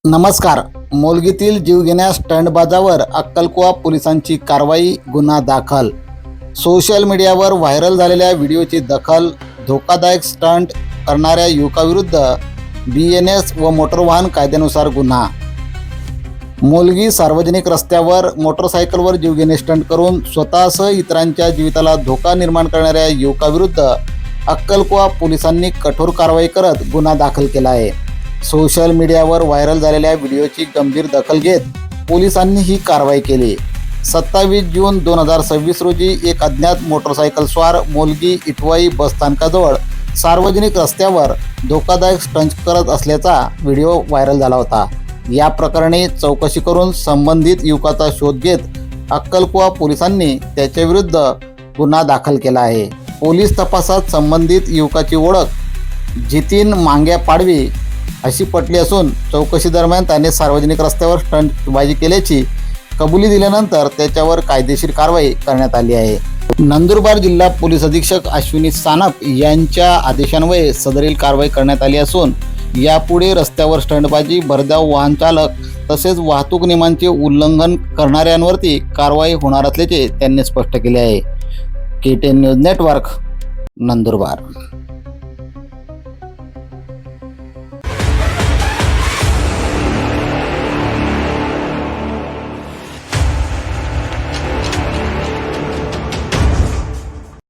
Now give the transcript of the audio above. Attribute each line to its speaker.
Speaker 1: नमस्कार. मोलगीतील जीवघेण्या स्टंटबाजावर अक्कलकुवा पोलिसांची कारवाई, गुन्हा दाखल. सोशल मीडियावर व्हायरल झालेल्या व्हिडिओची दखल. धोकादायक स्टंट करणाऱ्या युवकाविरुद्ध BNS व मोटर वाहन कायद्यानुसार गुन्हा. मोलगी सार्वजनिक रस्त्यावर मोटरसायकलवर जीवघेणे स्टंट करून स्वतःसह इतरांच्या जीविताला धोका निर्माण करणाऱ्या युवकाविरुद्ध अक्कलकुवा पोलिसांनी कठोर कारवाई करत गुन्हा दाखल केला आहे. सोशल मीडियावर व्हायरल झालेल्या व्हिडिओची गंभीर दखल घेत पोलिसांनी ही कारवाई केली. 27 जून 2026 रोजी एक अज्ञात मोटरसायकल स्वार मोलगी इटवाई बसस्थानकाजवळ सार्वजनिक रस्त्यावर धोकादायक स्टंट करत असल्याचा व्हिडिओ व्हायरल झाला होता. या प्रकरणी चौकशी करून संबंधित युवकाचा शोध घेत अक्कलकुवा पोलिसांनी त्याच्याविरुद्ध गुन्हा दाखल केला आहे. पोलीस तपासात संबंधित युवकाची ओळख जितीन मांग्या पाडवी अशी पटली असून चौकशी दरम्यान त्याने सार्वजनिक रस्त्यावर स्टंटबाजी केल्याची कबुली दिल्यानंतर त्याच्यावर कायदेशीर कारवाई करण्यात आली आहे. नंदुरबार जिल्हा पोलीस अधीक्षक अश्विनी सानप यांच्या आदेशान्वये सदरील कारवाई करण्यात आली असून यापुढे रस्त्यावर स्टंटबाजी, भरधाव वाहन चालक तसेच वाहतूक नियमांचे उल्लंघन करणाऱ्यांवरती कारवाई होणार असल्याचे त्यांनी स्पष्ट केले आहे. KTN news network, Nandurbar.